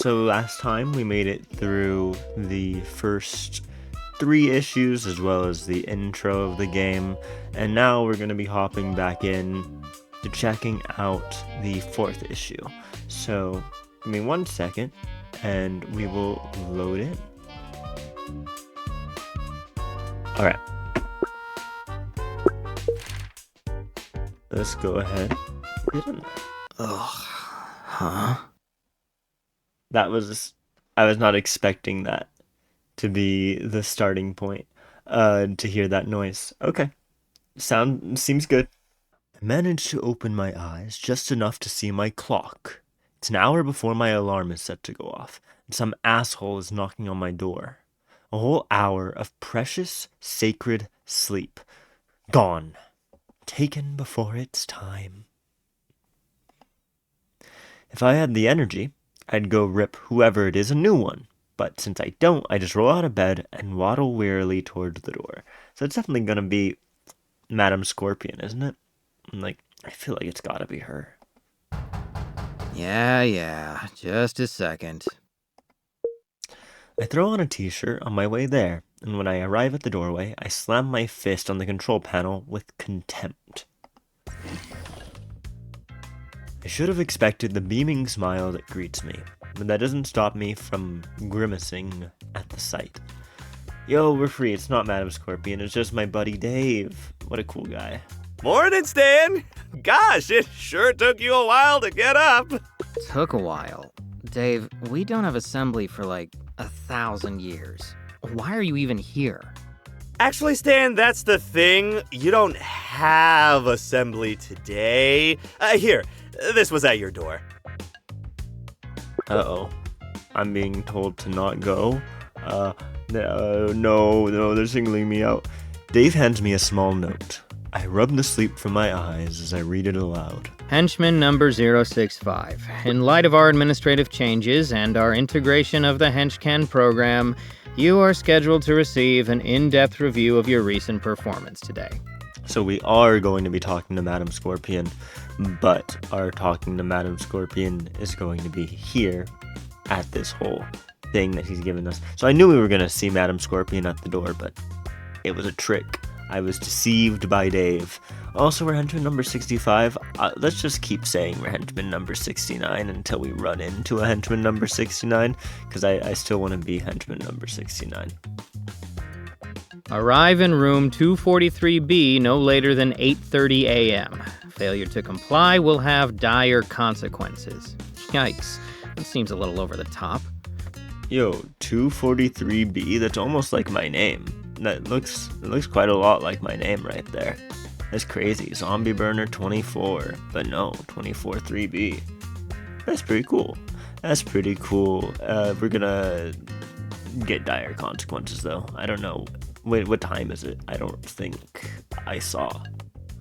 So last time we made it through the first 3 issues as well as the intro of the game, and now we're going to be hopping back in to checking out the 4th issue. So give me 1 second and we will load in. Alright. Let's go ahead and get in there. Ugh. Huh? I was not expecting that to be the starting point, to hear that noise. Okay. Seems good. I managed to open my eyes just enough to see my clock. It's an hour before my alarm is set to go off, and some asshole is knocking on my door. A whole hour of precious, sacred sleep. Gone. Taken before its time. If I had the energy, I'd go rip whoever it is a new one. But since I don't, I just roll out of bed and waddle wearily towards the door. So it's definitely gonna be Madame Scorpion, isn't it? I feel like it's gotta be her. Yeah, just a second. I throw on a t-shirt on my way there, and when I arrive at the doorway, I slam my fist on the control panel with contempt. I should have expected the beaming smile that greets me, but that doesn't stop me from grimacing at the sight. Yo, we're free. It's not Madame Scorpion. It's just my buddy Dave. What a cool guy. Morning, Stan! Gosh, it sure took you a while to get up. Took a while. Dave, we don't have assembly for like 1,000 years. Why are you even here? Actually, Stan, that's the thing. You don't have assembly today. Here, this was at your door. Uh-oh. I'm being told to not go. No, they're singling me out. Dave hands me a small note. I rub the sleep from my eyes as I read it aloud. Henchman number 065. In light of our administrative changes and our integration of the Henchcan program, you are scheduled to receive an in-depth review of your recent performance today. So we are going to be talking to Madame Scorpion, but our talking to Madame Scorpion is going to be here at this whole thing that he's given us. So I knew we were going to see Madame Scorpion at the door, but it was a trick. I was deceived by Dave. Also, we're Henchman number 65. Let's just keep saying we're Henchman number 69 until we run into a Henchman number 69, because I still want to be Henchman number 69. Arrive in room 243B no later than 8:30 a.m. Failure to comply will have dire consequences. Yikes, that seems a little over the top. Yo, 243B, that's almost like my name. It looks quite a lot like my name right there. That's crazy. Zombie Burner 24, but no, 243B. That's pretty cool. We're gonna get dire consequences though. I don't know. Wait, what time is it? I don't think I saw.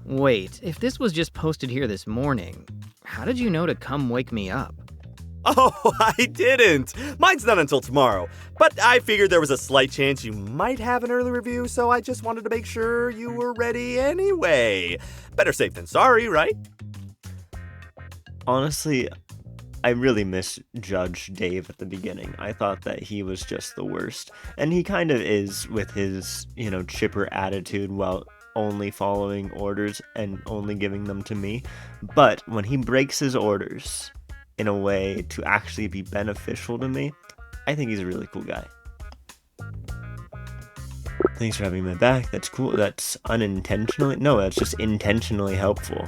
Wait, if this was just posted here this morning, how did you know to come wake me up? Oh, I didn't. Mine's not until tomorrow. But I figured there was a slight chance you might have an early review, so I just wanted to make sure you were ready anyway. Better safe than sorry, right? Honestly, I really misjudged Dave at the beginning. I thought that he was just the worst. And he kind of is with his, chipper attitude while only following orders and only giving them to me. But when he breaks his orders in a way to actually be beneficial to me, I think he's a really cool guy. Thanks for having my back. That's cool. That's unintentionally... No, that's just intentionally helpful.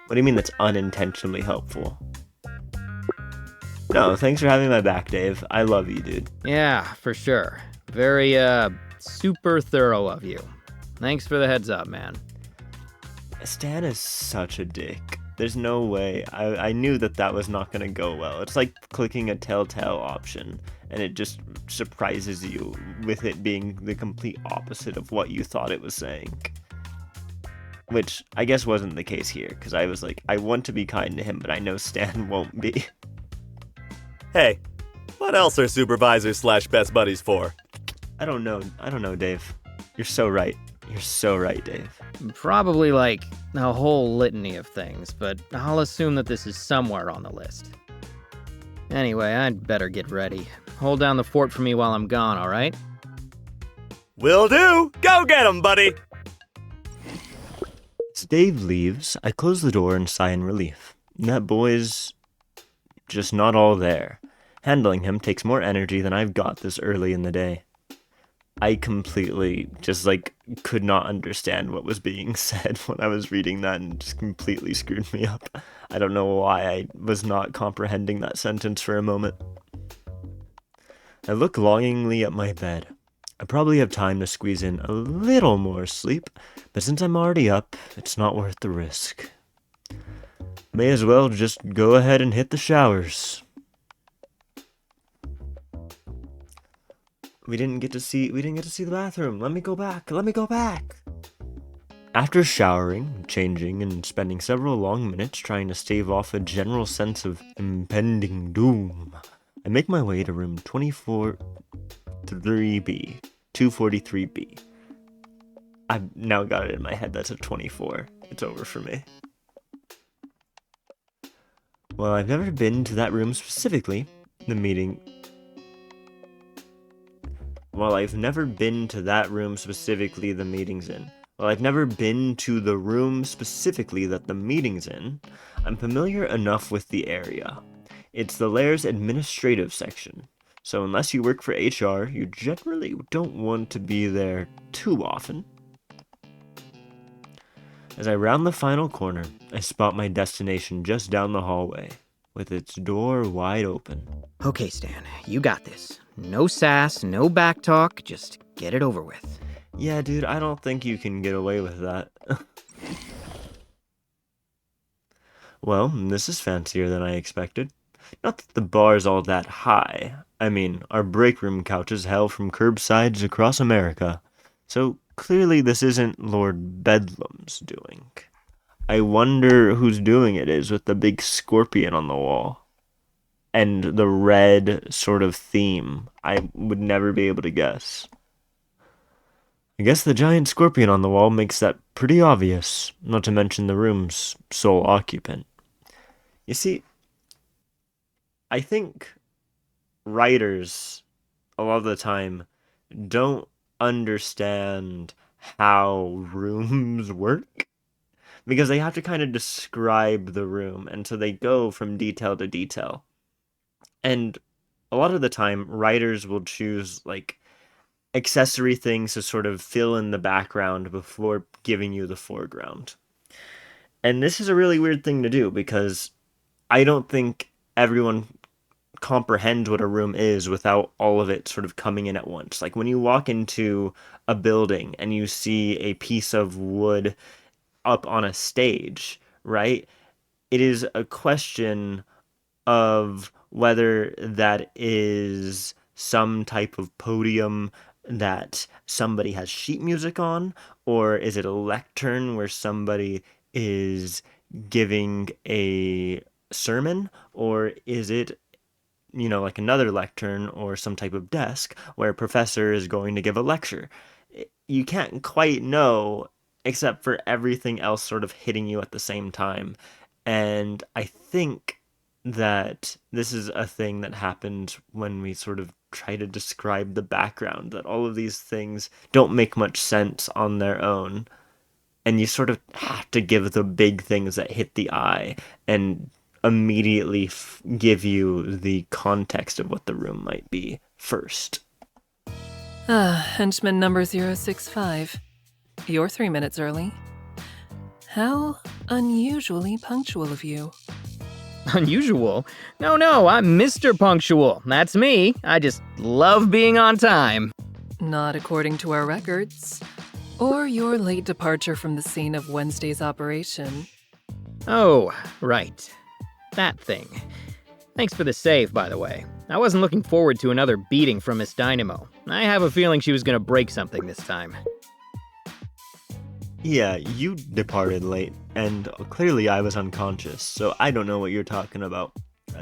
What do you mean that's unintentionally helpful? No, thanks for having my back, Dave. I love you, dude. Yeah, for sure. Very, super thorough of you. Thanks for the heads up, man. Stan is such a dick. There's no way. I knew that was not going to go well. It's like clicking a telltale option, and it just surprises you with it being the complete opposite of what you thought it was saying. Which I guess wasn't the case here, because I was like, I want to be kind to him, but I know Stan won't be. Hey, what else are supervisors / best buddies for? I don't know, Dave. You're so right. You're so right, Dave. Probably like a whole litany of things, but I'll assume that this is somewhere on the list. Anyway, I'd better get ready. Hold down the fort for me while I'm gone, all right? Will do! Go get 'em, buddy! As Dave leaves, I close the door and sigh in relief. That boy's just not all there. Handling him takes more energy than I've got this early in the day. I completely just, could not understand what was being said when I was reading that, and just completely screwed me up. I don't know why I was not comprehending that sentence for a moment. I look longingly at my bed. I probably have time to squeeze in a little more sleep, but since I'm already up, it's not worth the risk. May as well just go ahead and hit the showers. We didn't get to see the bathroom. Let me go back. After showering, changing, and spending several long minutes trying to stave off a general sense of impending doom, I make my way to room 243B. I've now got it in my head that's a 24. It's over for me. Well, I've never been to that room specifically. The meeting's in. I've never been to the room specifically that the meeting's in, I'm familiar enough with the area. It's the Lair's administrative section, so unless you work for HR, you generally don't want to be there too often. As I round the final corner, I spot my destination just down the hallway, with its door wide open. Okay, Stan, you got this. No sass, no backtalk, just get it over with. Yeah, dude, I don't think you can get away with that. Well, this is fancier than I expected. Not that the bar's all that high. I mean, our break room couches hail from curbsides across America. So clearly this isn't Lord Bedlam's doing. I wonder whose doing it is with the big scorpion on the wall. And the red sort of theme. I would never be able to guess. I guess the giant scorpion on the wall makes that pretty obvious, not to mention the room's sole occupant. You see, I think writers, a lot of the time, don't understand how rooms work, because they have to kind of describe the room, and so they go from detail to detail. And a lot of the time, writers will choose, accessory things to sort of fill in the background before giving you the foreground. And this is a really weird thing to do, because I don't think everyone comprehends what a room is without all of it sort of coming in at once. Like when you walk into a building and you see a piece of wood up on a stage, right? It is a question of whether that is some type of podium that somebody has sheet music on, or is it a lectern where somebody is giving a sermon, or is it, like another lectern or some type of desk where a professor is going to give a lecture. You can't quite know, except for everything else sort of hitting you at the same time. And I think that this is a thing that happens when we sort of try to describe the background, that all of these things don't make much sense on their own. And you sort of have to give the big things that hit the eye and immediately give you the context of what the room might be first. Henchman number 065. You're 3 minutes early. How unusually punctual of you. Unusual? No, I'm Mr. Punctual. That's me. I just love being on time. Not according to our records. Or your late departure from the scene of Wednesday's operation. Oh, right. That thing. Thanks for the save, by the way. I wasn't looking forward to another beating from Miss Dynamo. I have a feeling she was gonna break something this time. Yeah, you departed late, and clearly I was unconscious, so I don't know what you're talking about.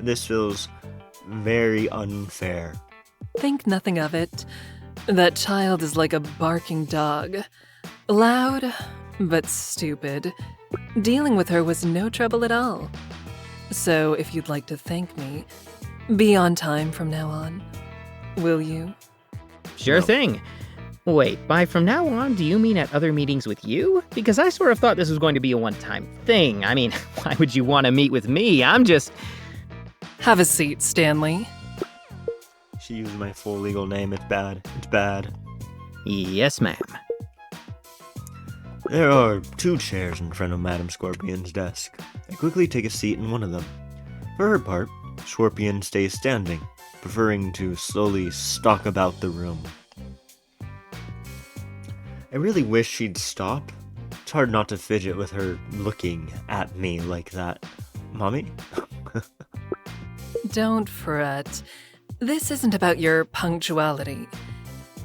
This feels very unfair. Think nothing of it. That child is like a barking dog. Loud, but stupid. Dealing with her was no trouble at all. So if you'd like to thank me, Be on time from now on. Will you? Sure No. thing. Wait, by from now on, do you mean at other meetings with you? Because I sort of thought this was going to be a one-time thing. I mean, why would you want to meet with me? I'm just... Have a seat, Stanley. She used my full legal name. It's bad. It's bad. Yes, ma'am. There are 2 chairs in front of Madam Scorpion's desk. I quickly take a seat in one of them. For her part, Scorpion stays standing, preferring to slowly stalk about the room. I really wish she'd stop. It's hard not to fidget with her looking at me like that. Mommy? Don't fret. This isn't about your punctuality.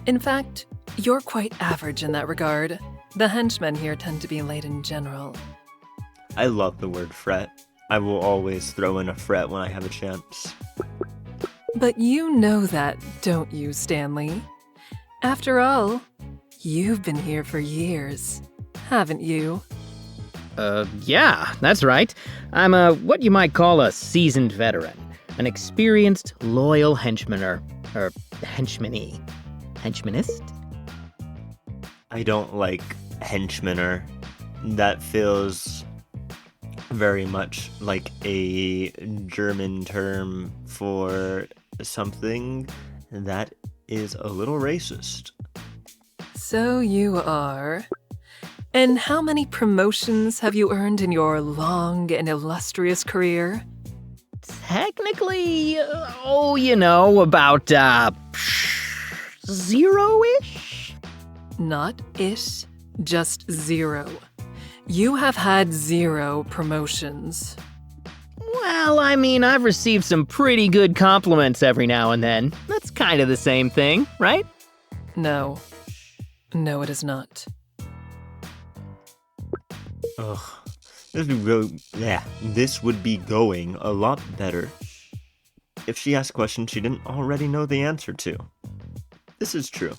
In fact, you're quite average in that regard. The henchmen here tend to be late in general. I love the word fret. I will always throw in a fret when I have a chance. But you know that, don't you, Stanley? After all, you've been here for years, haven't you? Yeah, that's right. I'm what you might call a seasoned veteran. An experienced, loyal henchmaner. Or henchmanee. Henchmanist? I don't like henchmaner. That feels very much like a German term for something that is a little racist. So you are. And how many promotions have you earned in your long and illustrious career? Technically, about, 0-ish? Not ish, just 0. You have had 0 promotions. Well, I mean, I've received some pretty good compliments every now and then. That's kind of the same thing, right? No. No, it is not. Ugh. This would be going a lot better if she asked questions she didn't already know the answer to. This is true.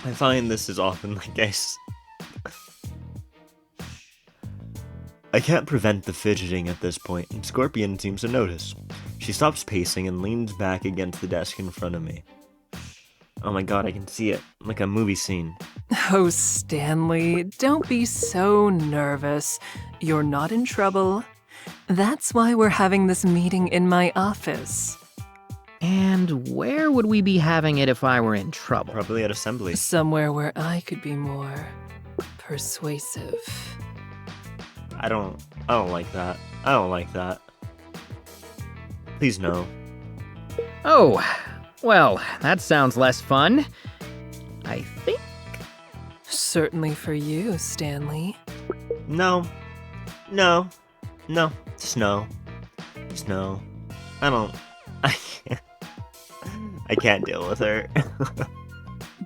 I find this is often the case. I can't prevent the fidgeting at this point, and Scorpion seems to notice. She stops pacing and leans back against the desk in front of me. Oh my god, I can see it, like a movie scene. Oh, Stanley, don't be so nervous. You're not in trouble. That's why we're having this meeting in my office. And where would we be having it if I were in trouble? Probably at assembly. Somewhere where I could be more persuasive. I don't like that. I don't like that. Please no. Oh, well, that sounds less fun. I think. Certainly for you, Stanley. No. Just no. I can't deal with her.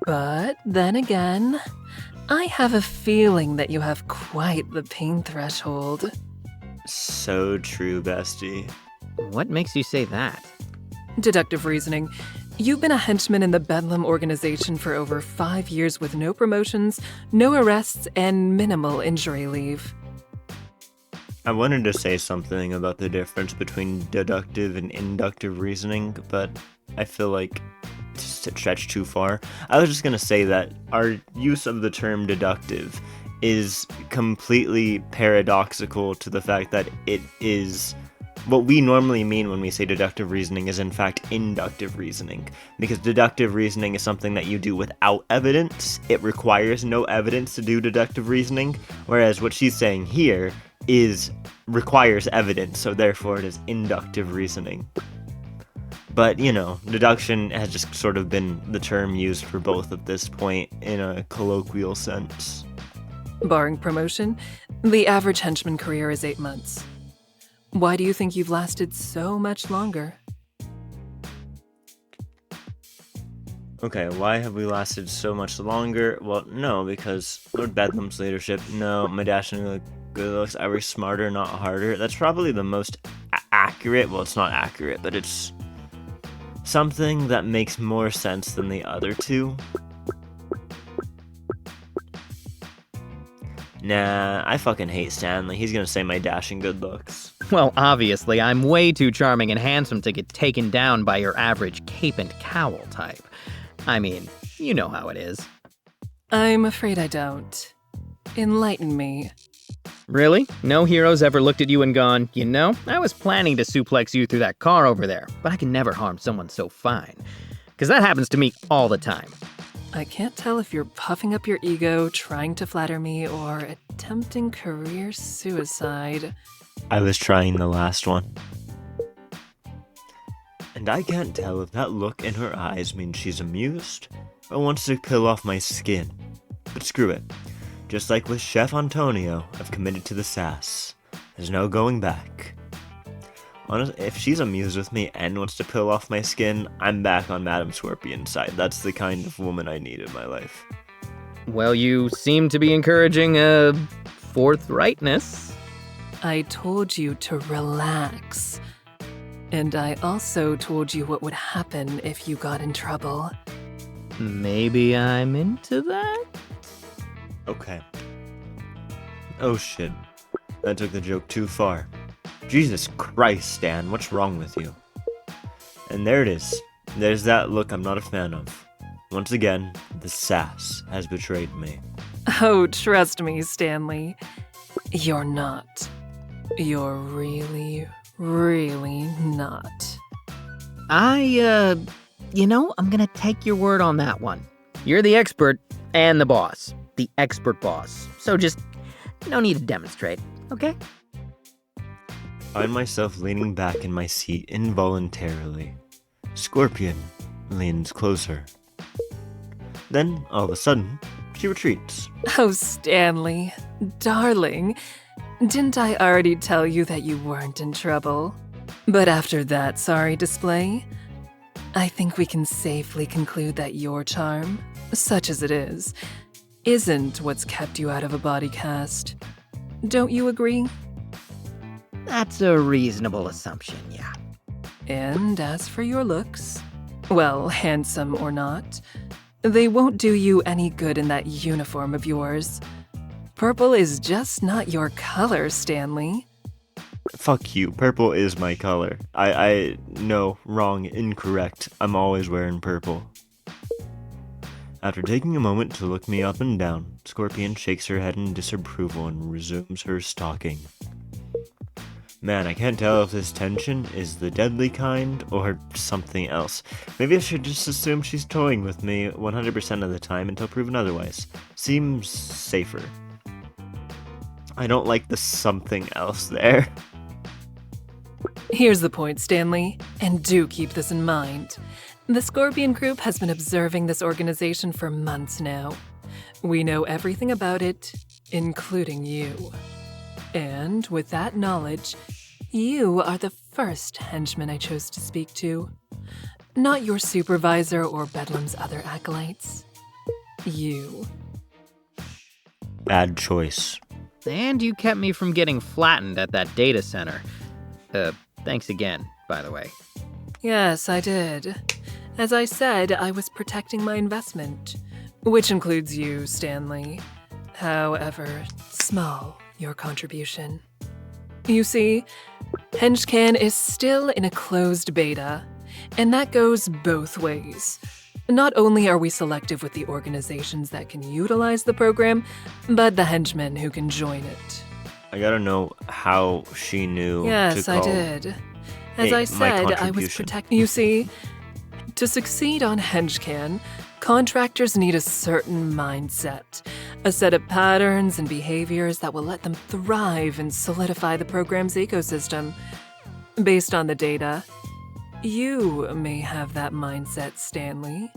But then again, I have a feeling that you have quite the pain threshold. So true, bestie. What makes you say that? Deductive reasoning. You've been a henchman in the Bedlam organization for over 5 years with no promotions, no arrests, and minimal injury leave. I wanted to say something about the difference between deductive and inductive reasoning, but I feel like it's to stretch too far. I was just going to say that our use of the term deductive is completely paradoxical to the fact that it is what we normally mean when we say deductive reasoning is in fact inductive reasoning, because deductive reasoning is something that you do without evidence. It requires no evidence to do deductive reasoning, whereas what she's saying here requires evidence, so therefore it is inductive reasoning. But, deduction has just sort of been the term used for both at this point in a colloquial sense. Barring promotion, the average henchman career is 8 months. Why do you think you've lasted so much longer? Okay, why have we lasted so much longer? Well, no, because Lord Bedlam's leadership, no, my dashing good looks, I work smarter, not harder. That's probably the most accurate, well, it's not accurate, but it's something that makes more sense than the other two. Nah, I fucking hate Stanley. He's gonna say my dashing good looks. Well, obviously, I'm way too charming and handsome to get taken down by your average cape and cowl type. I mean, you know how it is. I'm afraid I don't. Enlighten me. Really? No hero's ever looked at you and gone, you know, I was planning to suplex you through that car over there, but I can never harm someone so fine. Because that happens to me all the time. I can't tell if you're puffing up your ego, trying to flatter me, or attempting career suicide. I was trying the last one. And I can't tell if that look in her eyes means she's amused or wants to peel off my skin. But screw it. Just like with Chef Antonio, I've committed to the sass. There's no going back. Honestly, if she's amused with me and wants to peel off my skin, I'm back on Madam Scorpion's side. That's the kind of woman I need in my life. Well, you seem to be encouraging, forthrightness. I told you to relax. And I also told you what would happen if you got in trouble. Maybe I'm into that? Okay. Oh shit. That took the joke too far. Jesus Christ, Stan, what's wrong with you? And there it is. There's that look I'm not a fan of. Once again, the sass has betrayed me. Oh, trust me, Stanley. You're not. You're really, really not. I'm gonna take your word on that one. You're the expert and the boss. The expert boss. So just, no need to demonstrate, okay? I find myself leaning back in my seat involuntarily. Scorpion leans closer. Then, all of a sudden, she retreats. Oh, Stanley, darling, didn't I already tell you that you weren't in trouble? But after that sorry display, I think we can safely conclude that your charm, such as it is, isn't what's kept you out of a body cast. Don't you agree? That's a reasonable assumption, yeah. And as for your looks, well, handsome or not, they won't do you any good in that uniform of yours. Purple is just not your color, Stanley. Fuck you, purple is my color. No, wrong, incorrect. I'm always wearing purple. After taking a moment to look me up and down, Scorpion shakes her head in disapproval and resumes her stalking. Man, I can't tell if this tension is the deadly kind or something else. Maybe I should just assume she's toying with me 100% of the time until proven otherwise. Seems safer. I don't like the something else there. Here's the point, Stanley, and do keep this in mind. The Scorpion Group has been observing this organization for months now. We know everything about it, including you. And with that knowledge, you are the first henchman I chose to speak to. Not your supervisor or Bedlam's other acolytes. You. Bad choice. And you kept me from getting flattened at that data center. Thanks again, by the way. Yes, I did. As I said, I was protecting my investment, which includes you, Stanley. However small your contribution. You see, Henchman is still in a closed beta, and that goes both ways. Not only are we selective with the organizations that can utilize the program, but the henchmen who can join it. I gotta know how she knew Yes, to call. I did. As Hey, I my said, I was contribution. protecting. You see, to succeed on Henchman, contractors need a certain mindset, a set of patterns and behaviors that will let them thrive and solidify the program's ecosystem. Based on the data, you may have that mindset, Stanley.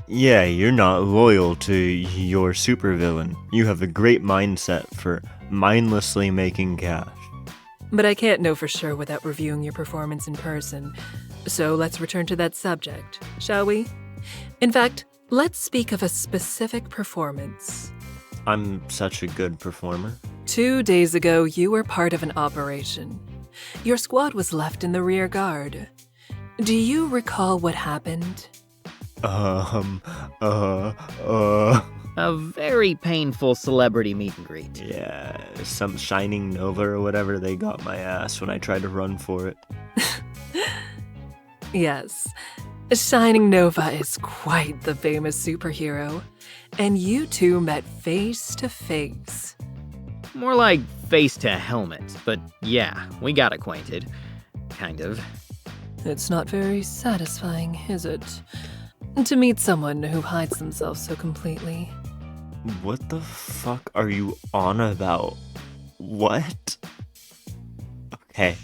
Yeah, you're not loyal to your supervillain. You have a great mindset for mindlessly making cash. But I can't know for sure without reviewing your performance in person. So let's return to that subject, shall we? In fact, let's speak of a specific performance. I'm such a good performer. 2 days ago, you were part of an operation. Your squad was left in the rear guard. Do you recall what happened? A very painful celebrity meet and greet. Yeah, some Shining Nova or whatever, they got my ass when I tried to run for it. Yes, Shining Nova is quite the famous superhero, and you two met face to face. More like face to helmet, but yeah, we got acquainted. Kind of. It's not very satisfying, is it? To meet someone who hides themselves so completely. What the fuck are you on about? What? Okay.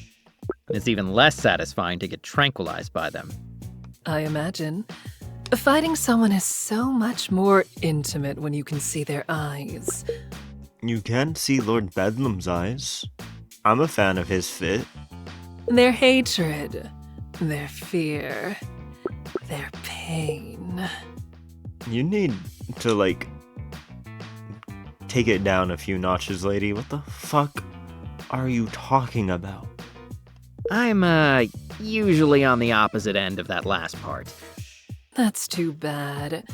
It's even less satisfying to get tranquilized by them. I imagine. Fighting someone is so much more intimate when you can see their eyes. You can't see Lord Bedlam's eyes. I'm a fan of his fit. Their hatred, their fear, their pain. You need to, like, take it down a few notches, lady. What the fuck are you talking about? I'm, usually on the opposite end of that last part. That's too bad.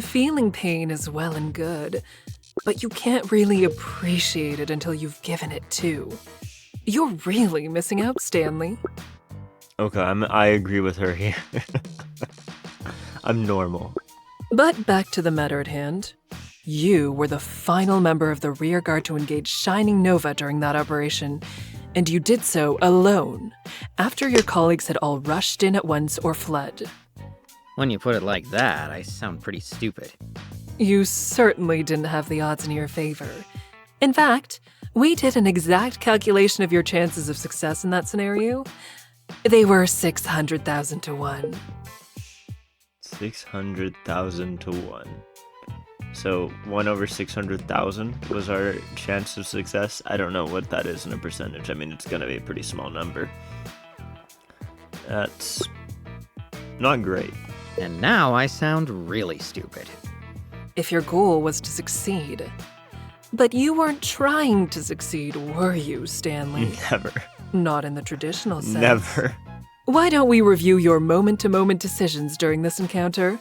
Feeling pain is well and good, but you can't really appreciate it until you've given it too. You're really missing out, Stanley. Okay, I agree with her here. I'm normal. But back to the matter at hand. You were the final member of the rear guard to engage Shining Nova during that operation, and you did so alone, after your colleagues had all rushed in at once or fled. When you put it like that, I sound pretty stupid. You certainly didn't have the odds in your favor. In fact, we did an exact calculation of your chances of success in that scenario. They were 600,000 to 1. 600,000 to 1. So 1 over 600,000 was our chance of success. I don't know what that is in a percentage. I mean, it's gonna be a pretty small number. That's not great. And now I sound really stupid. If your goal was to succeed. But you weren't trying to succeed, were you, Stanley? Never. Not in the traditional sense. Never. Why don't we review your moment-to-moment decisions during this encounter?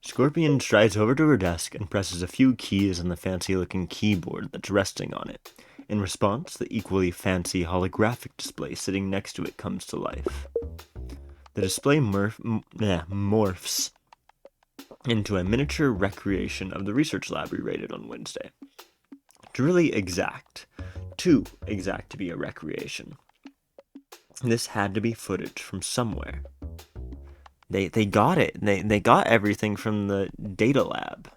Scorpion strides over to her desk and presses a few keys on the fancy-looking keyboard that's resting on it. In response, the equally fancy holographic display sitting next to it comes to life. The display morphs into a miniature recreation of the research lab we raided on Wednesday. It's really exact. Too exact to be a recreation. This had to be footage from somewhere. They got it. They got everything from the data lab.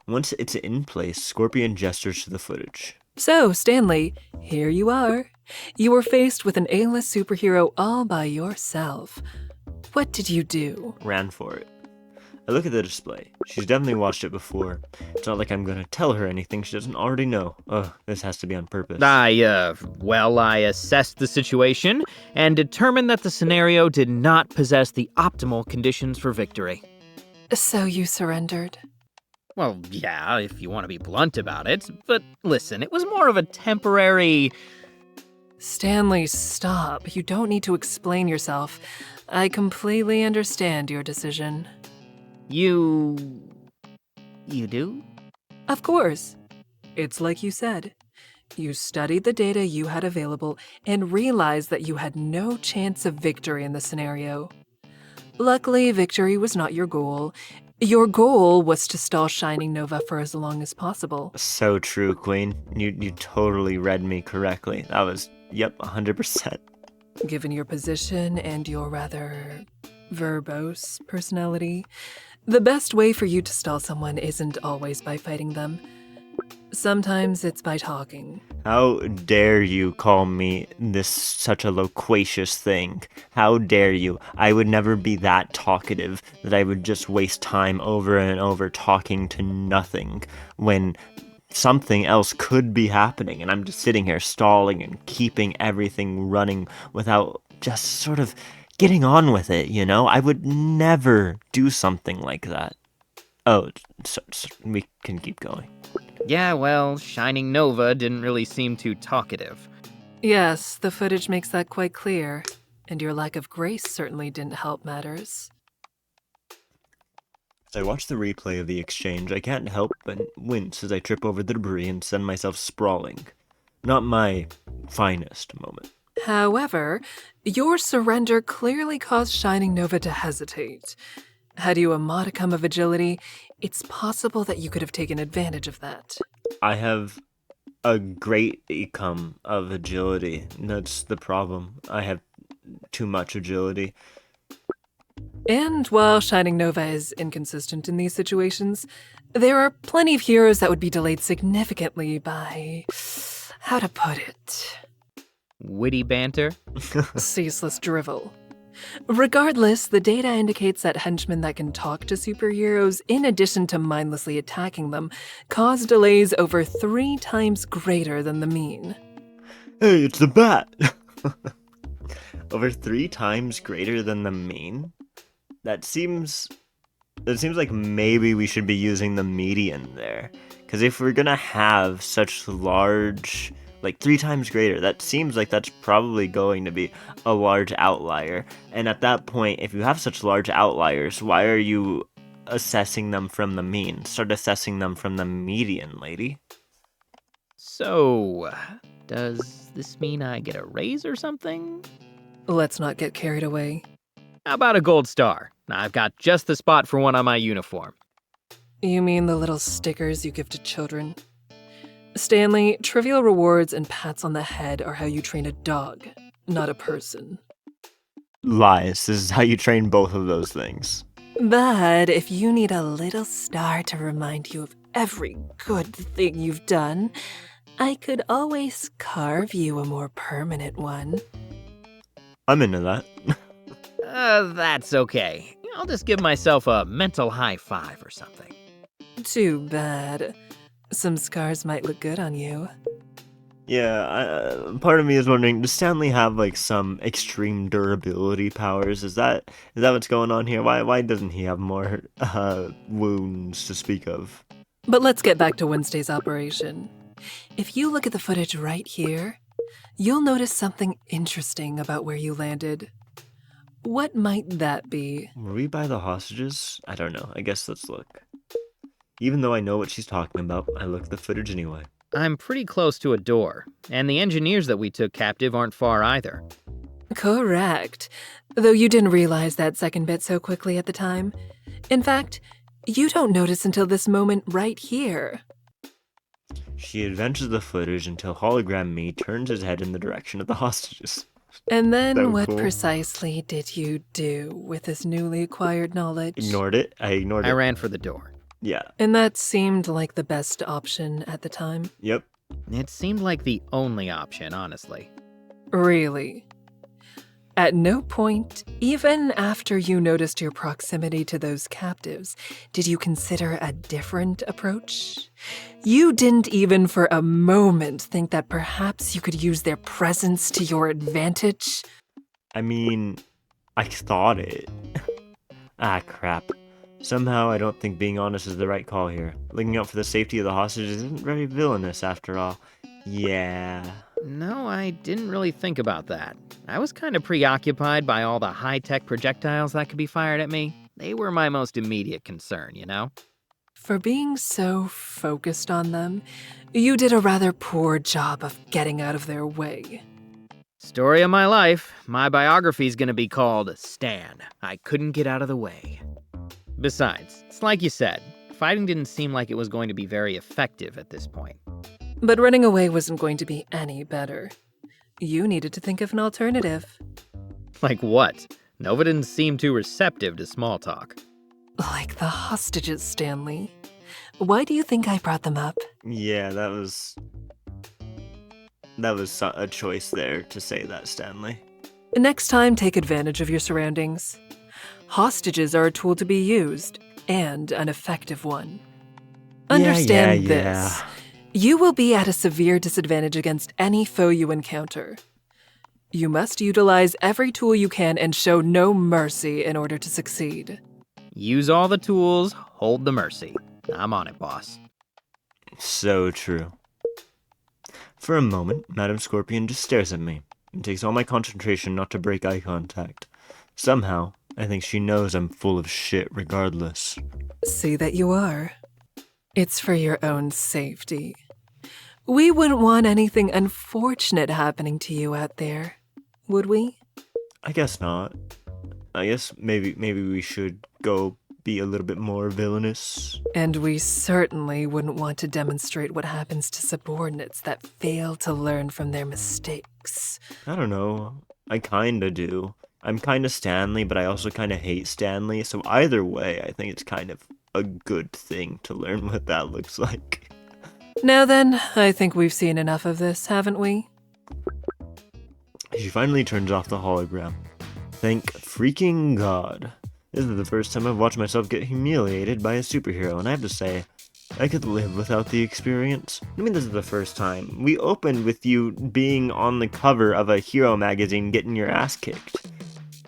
Once it's in place, Scorpion gestures to the footage. So, Stanley, here you are. You were faced with an A-list superhero all by yourself. What did you do? Ran for it. I look at the display. She's definitely watched it before. It's not like I'm gonna tell her anything she doesn't already know. Ugh, this has to be on purpose. I assessed the situation and determined that the scenario did not possess the optimal conditions for victory. So you surrendered? Well, yeah, if you want to be blunt about it, but listen, it was more of a temporary... Stanley, stop. You don't need to explain yourself. I completely understand your decision. You do? Of course. It's like you said. You studied the data you had available and realized that you had no chance of victory in the scenario. Luckily, victory was not your goal. Your goal was to stall Shining Nova for as long as possible. So true, Queen. You totally read me correctly. That was, 100%. Given your position and your rather verbose personality, the best way for you to stall someone isn't always by fighting them. Sometimes it's by talking. How dare you call me this such a loquacious thing? How dare you? I would never be that talkative that I would just waste time over and over talking to nothing when something else could be happening and I'm just sitting here stalling and keeping everything running without just sort of getting on with it, you know? I would never do something like that. Oh, so we can keep going. Yeah, well, Shining Nova didn't really seem too talkative. Yes, the footage makes that quite clear, and your lack of grace certainly didn't help matters. As I watch the replay of the exchange, I can't help but wince as I trip over the debris and send myself sprawling. Not my finest moment. However, your surrender clearly caused Shining Nova to hesitate. Had you a modicum of agility, it's possible that you could have taken advantage of that. I have a great ecum of agility. That's the problem. I have too much agility. And while Shining Nova is inconsistent in these situations, there are plenty of heroes that would be delayed significantly by... how to put it? Witty banter? Ceaseless drivel. Regardless, the data indicates that henchmen that can talk to superheroes, in addition to mindlessly attacking them, cause delays over 3 times greater than the mean. Hey, it's the bat! Over 3 times greater than the mean? That seems like maybe we should be using the median there. Because if we're gonna have such large, like 3 times greater, that seems like that's probably going to be a large outlier. And at that point, if you have such large outliers, why are you assessing them from the mean? Start assessing them from the median, lady. So, does this mean I get a raise or something? Let's not get carried away. How about a gold star? I've got just the spot for one on my uniform. You mean the little stickers you give to children? Stanley, trivial rewards and pats on the head are how you train a dog, not a person. Lies. This is how you train both of those things. But if you need a little star to remind you of every good thing you've done, I could always carve you a more permanent one. I'm into that. That's okay. I'll just give myself a mental high 5 or something. Too bad. Some scars might look good on you. Yeah, part of me is wondering, does Stanley have like some extreme durability powers? Is that what's going on here? Why doesn't he have more wounds to speak of? But let's get back to Wednesday's operation. If you look at the footage right here, you'll notice something interesting about where you landed. What might that be? Were we by the hostages? I don't know. I guess let's look. Even though I know what she's talking about, I look at the footage anyway. I'm pretty close to a door, and the engineers that we took captive aren't far either. Correct. Though you didn't realize that second bit so quickly at the time. In fact, you don't notice until this moment right here. She advances the footage until hologram me turns his head in the direction of the hostages. And then So what cool. precisely did you do with this newly acquired knowledge? Ignored it. I ignored I it. ran for the door. Yeah. And that seemed like the best option at the time? Yep. It seemed like the only option, honestly. Really? At no point, even after you noticed your proximity to those captives, did you consider a different approach? You didn't even for a moment think that perhaps you could use their presence to your advantage? I mean, I thought it. Ah, crap. Somehow I don't think being honest is the right call here. Looking out for the safety of the hostages isn't very villainous after all. Yeah. No, I didn't really think about that. I was kind of preoccupied by all the high-tech projectiles that could be fired at me. They were my most immediate concern, you know? For being so focused on them, you did a rather poor job of getting out of their way. Story of my life. My biography's gonna be called Stan. I couldn't get out of the way. Besides, it's like you said, fighting didn't seem like it was going to be very effective at this point. But running away wasn't going to be any better. You needed to think of an alternative. Like what? Nova didn't seem too receptive to small talk. Like the hostages, Stanley. Why do you think I brought them up? Yeah, that was a choice there to say that, Stanley. Next time, take advantage of your surroundings. Hostages are a tool to be used, and an effective one. Understand this. You will be at a severe disadvantage against any foe you encounter. You must utilize every tool you can and show no mercy in order to succeed. Use all the tools, hold the mercy. I'm on it, boss. So true. For a moment, Madam Scorpion just stares at me. It takes all my concentration not to break eye contact. Somehow, I think she knows I'm full of shit regardless. See that you are. It's for your own safety. We wouldn't want anything unfortunate happening to you out there, would we? I guess not. I guess maybe we should go be a little bit more villainous. And we certainly wouldn't want to demonstrate what happens to subordinates that fail to learn from their mistakes. I don't know. I kinda do. I'm kinda Stanley, but I also kinda hate Stanley, so either way, I think it's kind of a good thing to learn what that looks like. Now then, I think we've seen enough of this, haven't we? She finally turns off the hologram. Thank freaking God. This is the first time I've watched myself get humiliated by a superhero, and I have to say, I could live without the experience. I mean, this is the first time. We opened with you being on the cover of a hero magazine getting your ass kicked.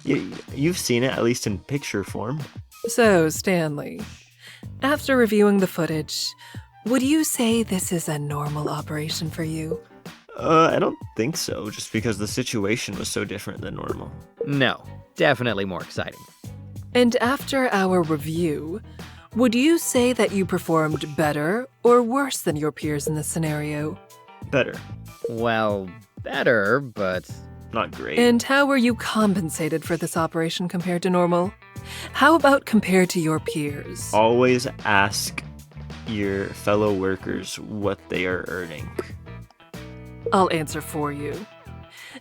You've seen it, at least in picture form. So, Stanley, after reviewing the footage, would you say this is a normal operation for you? I don't think so, just because the situation was so different than normal. No, definitely more exciting. And after our review, would you say that you performed better or worse than your peers in this scenario? Better. Well, better, but Not great. And how were you compensated for this operation compared to normal? How about compared to your peers? Always ask your fellow workers what they are earning. I'll answer for you.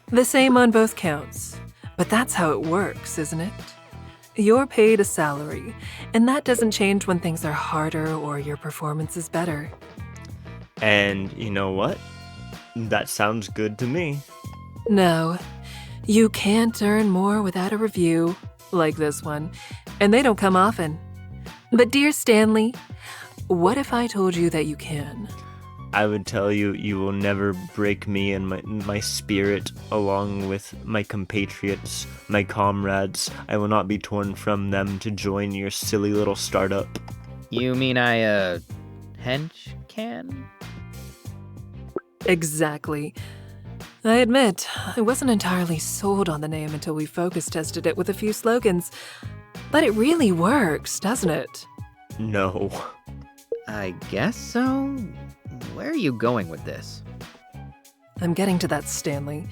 The same on both counts. But that's how it works, isn't it? You're paid a salary, and that doesn't change when things are harder or your performance is better. And you know what? That sounds good to me. No, you can't earn more without a review, like this one, and they don't come often. But dear Stanley, what if I told you that you can? I would tell you, you will never break me and my spirit along with my compatriots, my comrades. I will not be torn from them to join your silly little startup. you mean hench can? Exactly. I admit, I wasn't entirely sold on the name until we focus tested it with a few slogans. But it really works, doesn't it? No. I guess so. Where are you going with this? I'm getting to that, Stanley.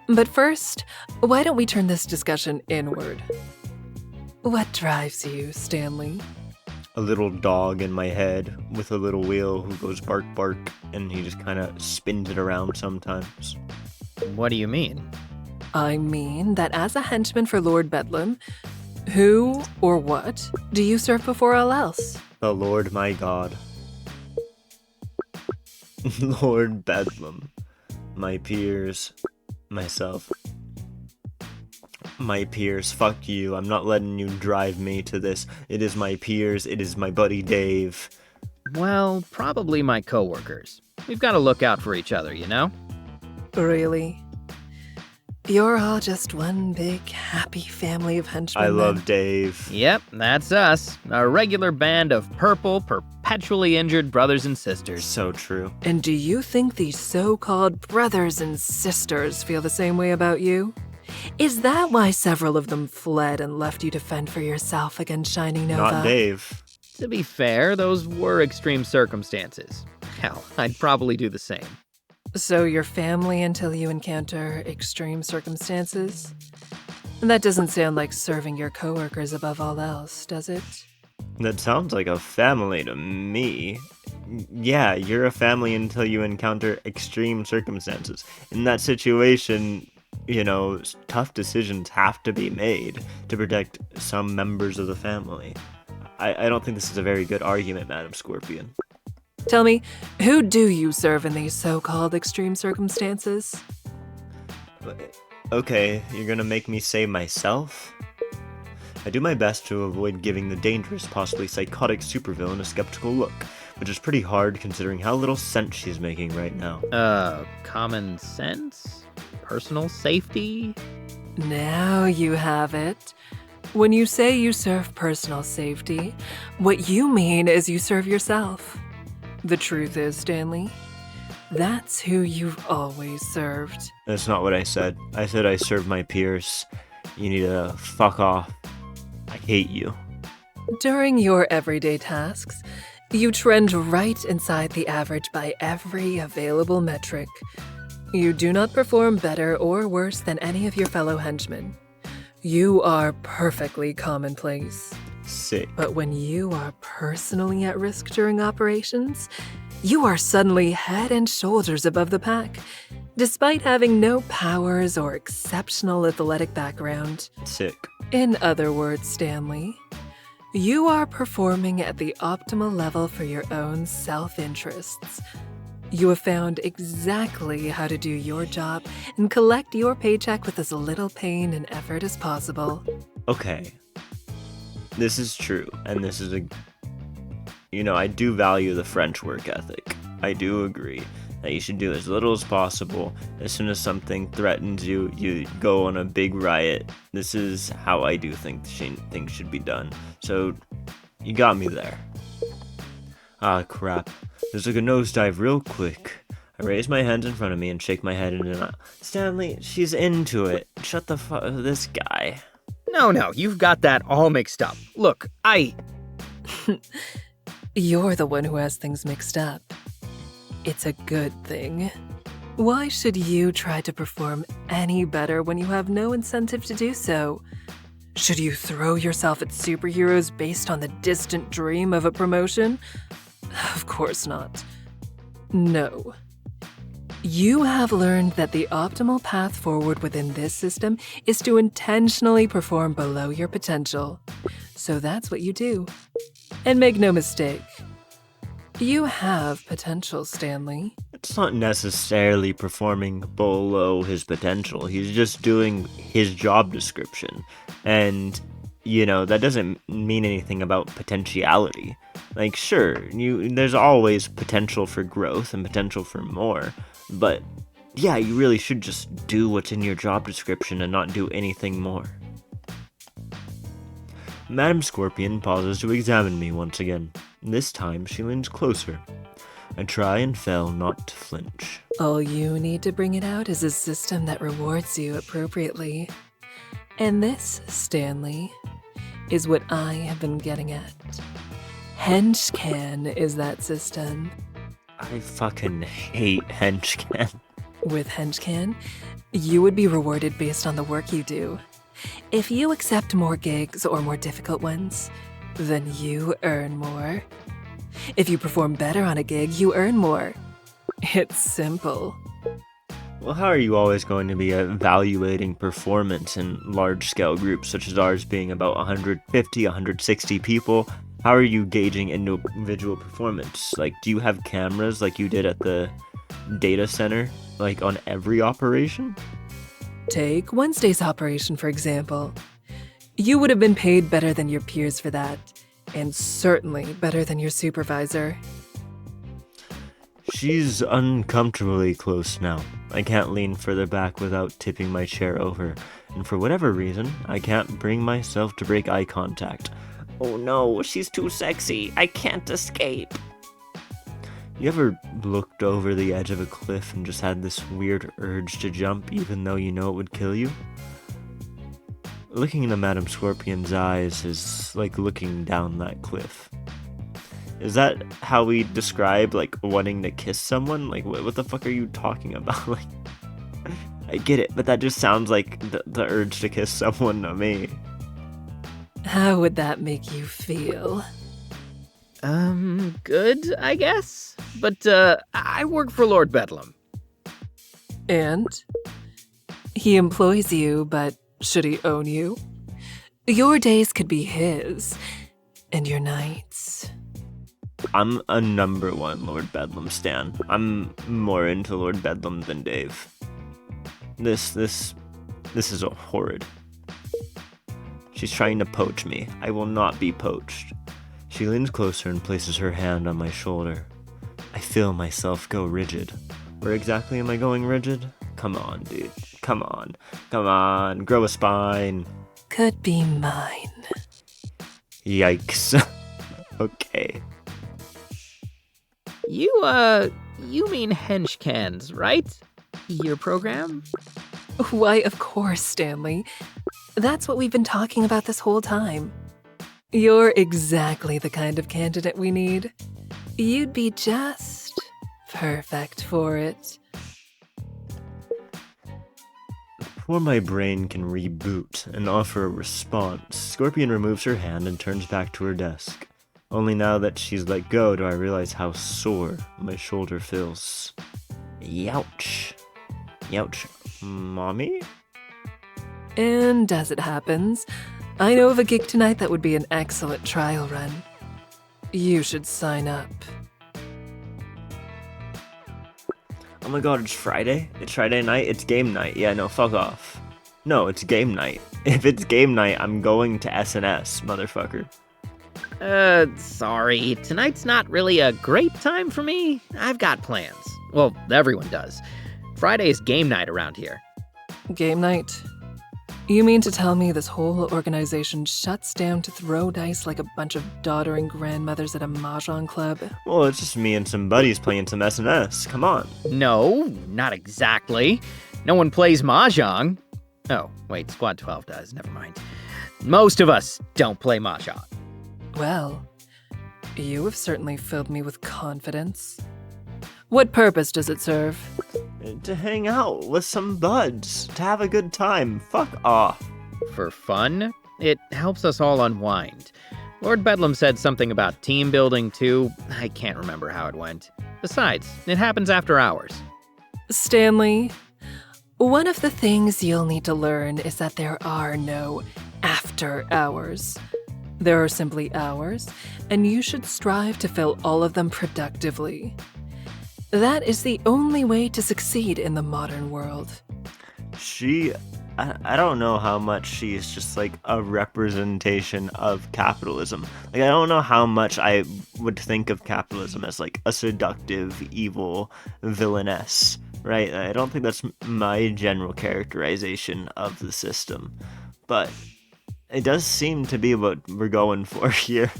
But first, why don't we turn this discussion inward? What drives you, Stanley? A little dog in my head with a little wheel who goes bark bark, and he just kind of spins it around sometimes. What do you mean? I mean that as a henchman for Lord Bedlam, who or what do you serve before all else? The Lord my God. Lord Bedlam. My peers. Myself. My peers, fuck you. I'm not letting you drive me to this. It is my peers, it is my buddy Dave. Well, probably my coworkers. We've got to look out for each other, you know? Really? You're all just one big happy family of henchmen. I then? love Dave. Yep, that's us. A regular band of purple, perpetually injured brothers and sisters. So true. And do you think these so-called brothers and sisters feel the same way about you? Is that why several of them fled and left you to fend for yourself against Shining Nova? Not Dave. To be fair, those were extreme circumstances. Hell, I'd probably do the same. So your family until you encounter extreme circumstances? That doesn't sound like serving your coworkers above all else, does it? That sounds like a family to me. Yeah, you're a family until you encounter extreme circumstances. In that situation, you know, tough decisions have to be made to protect some members of the family. I don't think this is a very good argument, Madam Scorpion. Tell me, who do you serve in these so-called extreme circumstances? Okay, you're gonna make me say myself? I do my best to avoid giving the dangerous, possibly psychotic supervillain a skeptical look, which is pretty hard considering how little sense she's making right now. Common sense? Personal safety? Now you have it. When you say you serve personal safety, what you mean is you serve yourself. The truth is, Stanley, that's who you've always served. That's not what I said. I said I serve my peers. You need to fuck off. hate you. During your everyday tasks, you trend right inside the average by every available metric. You do not perform better or worse than any of your fellow henchmen. You are perfectly commonplace. Sick. But when you are personally at risk during operations, you are suddenly head and shoulders above the pack, despite having no powers or exceptional athletic background. Sick. In other words, Stanley, you are performing at the optimal level for your own self-interests. You have found exactly how to do your job and collect your paycheck with as little pain and effort as possible. Okay. This is true, and this is I do value the French work ethic. I do agree that you should do as little as possible. As soon as something threatens you, you go on a big riot. This is how I do think things should be done. So, you got me there. Ah, crap. There's like a nosedive real quick. I raise my hands in front of me and shake my head in denial. Stanley, she's into it. Shut the fuck, this guy. No, you've got that all mixed up. Look, You're the one who has things mixed up. It's a good thing. Why should you try to perform any better when you have no incentive to do so? Should you throw yourself at superheroes based on the distant dream of a promotion? Of course not. No. You have learned that the optimal path forward within this system is to intentionally perform below your potential. So that's what you do. And make no mistake, you have potential, Stanley. It's not necessarily performing below his potential. He's just doing his job description. And, that doesn't mean anything about potentiality. Like, sure, there's always potential for growth and potential for more. But, yeah, you really should just do what's in your job description and not do anything more. Madam Scorpion pauses to examine me once again. This time, she leans closer. I try and fail not to flinch. All you need to bring it out is a system that rewards you appropriately. And this, Stanley, is what I have been getting at. Henchman is that system. I fucking hate Henchman. With Henchman, you would be rewarded based on the work you do. If you accept more gigs or more difficult ones, then you earn more. If you perform better on a gig, you earn more. It's simple. Well, how are you always going to be evaluating performance in large-scale groups such as ours being about 150, 160 people? How are you gauging individual performance? Like, do you have cameras like you did at the data center, like on every operation? Take Wednesday's operation, for example. You would have been paid better than your peers for that, and certainly better than your supervisor. She's uncomfortably close now. I can't lean further back without tipping my chair over, and for whatever reason, I can't bring myself to break eye contact. Oh no, she's too sexy. I can't escape. You ever looked over the edge of a cliff and just had this weird urge to jump even though you know it would kill you? Looking into Madam Scorpion's eyes is like looking down that cliff. Is that how we describe, like, wanting to kiss someone? Like, what the fuck are you talking about? Like, I get it, but that just sounds like the urge to kiss someone to me. How would that make you feel? Good, I guess. But, I work for Lord Bedlam. And? He employs you, but should he own you? Your days could be his, and your nights. I'm a number one Lord Bedlam stan. I'm more into Lord Bedlam than Dave. This is a horrid. She's trying to poach me. I will not be poached. She leans closer and places her hand on my shoulder. I feel myself go rigid. Where exactly am I going rigid? Come on, dude. Come on. Grow a spine. Could be mine. Yikes. Okay. You mean henchcans, right? Your program? Why, of course, Stanley. That's what we've been talking about this whole time. You're exactly the kind of candidate we need. You'd be just perfect for it. Before my brain can reboot and offer a response, Scorpion removes her hand and turns back to her desk. Only now that she's let go do I realize how sore my shoulder feels. Youch. Youch. Mommy? And as it happens, I know of a gig tonight that would be an excellent trial run. You should sign up. Oh my god, it's Friday? It's Friday night? It's game night. Yeah, no, fuck off. No, it's game night. If it's game night, I'm going to SNS, motherfucker. Sorry. Tonight's not really a great time for me. I've got plans. Well, everyone does. Friday is game night around here. Game night? You mean to tell me this whole organization shuts down to throw dice like a bunch of doddering grandmothers at a mahjong club? Well, it's just me and some buddies playing some SNS. Come on. No, not exactly. No one plays Mahjong. Oh, wait, Squad 12 does. Never mind. Most of us don't play Mahjong. Well, you have certainly filled me with confidence. What purpose does it serve? To hang out with some buds. To have a good time. Fuck off. For fun, it helps us all unwind. Lord Bedlam said something about team building too. I can't remember how it went. Besides, it happens after hours. Stanley, one of the things you'll need to learn is that there are no after hours. There are simply hours, and you should strive to fill all of them productively. That is the only way to succeed in the modern world. I don't know how much she is just like a representation of capitalism. Like, I don't know how much I would think of capitalism as like a seductive, evil villainess, right? I don't think that's my general characterization of the system. But it does seem to be what we're going for here.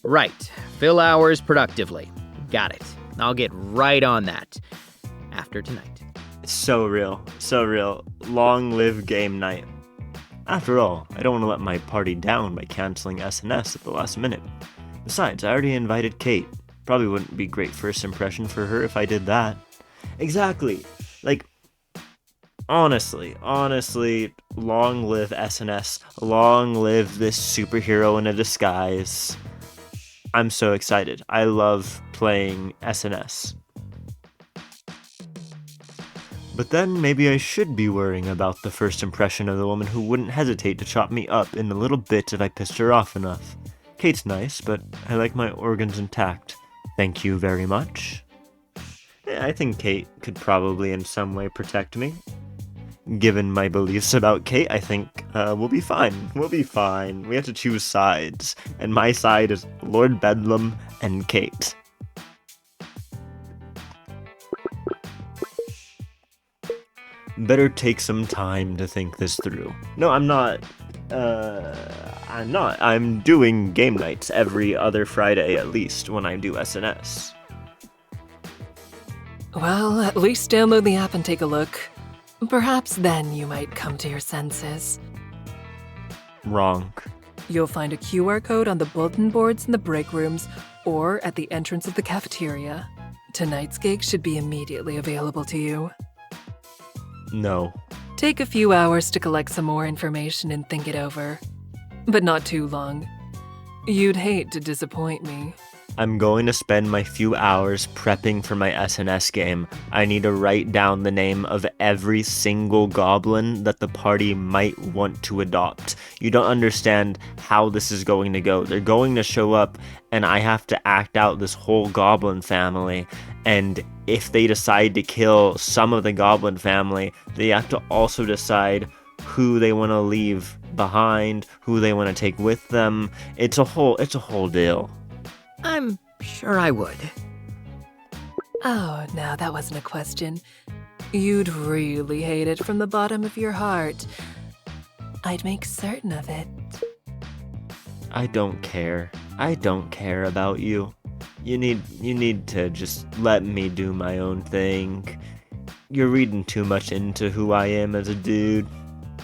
Right. Fill hours productively. Got it. I'll get right on that. After tonight. So real. So real. Long live game night. After all, I don't want to let my party down by canceling SNS at the last minute. Besides, I already invited Kate. Probably wouldn't be great first impression for her if I did that. Exactly. Like, honestly, long live SNS. Long live this superhero in a disguise. I'm so excited. I love playing SNS. But then maybe I should be worrying about the first impression of the woman who wouldn't hesitate to chop me up in a little bit if I pissed her off enough. Kate's nice, but I like my organs intact. Thank you very much. Yeah, I think Kate could probably in some way protect me. Given my beliefs about Kate, I think we'll be fine. We'll be fine. We have to choose sides. And my side is Lord Bedlam and Kate. Better take some time to think this through. No, I'm not. I'm doing game nights every other Friday at least when I do SNS. Well, at least download the app and take a look. Perhaps then you might come to your senses. Wrong. You'll find a QR code on the bulletin boards in the break rooms or at the entrance of the cafeteria. Tonight's gig should be immediately available to you. No. Take a few hours to collect some more information and think it over. But not too long. You'd hate to disappoint me. I'm going to spend my few hours prepping for my SNS game. I need to write down the name of every single goblin that the party might want to adopt. You don't understand how this is going to go. They're going to show up and I have to act out this whole goblin family. And if they decide to kill some of the goblin family, they have to also decide who they want to leave behind, who they want to take with them. It's a whole deal. I'm sure I would. Oh, no, that wasn't a question. You'd really hate it from the bottom of your heart. I'd make certain of it. I don't care. I don't care about you. You need to just let me do my own thing. You're reading too much into who I am as a dude.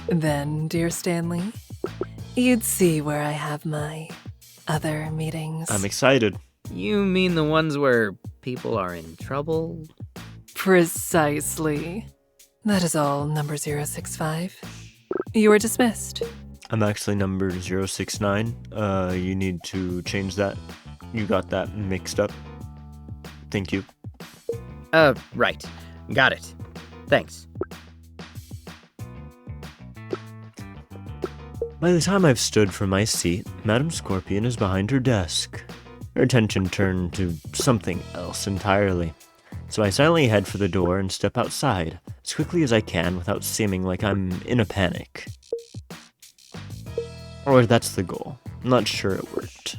Then, dear Stanley, You'd see where I have my other meetings. I'm excited. You mean the ones where people are in trouble? Precisely. That is all, number 065. You are dismissed. I'm actually number 069. You need to change that. You got that mixed up. Thank you. Right. Got it. Thanks. By the time I've stood from my seat, Madam Scorpion is behind her desk. Her attention turned to something else entirely. So I silently head for the door and step outside, as quickly as I can without seeming like I'm in a panic. Or that's the goal. I'm not sure it worked.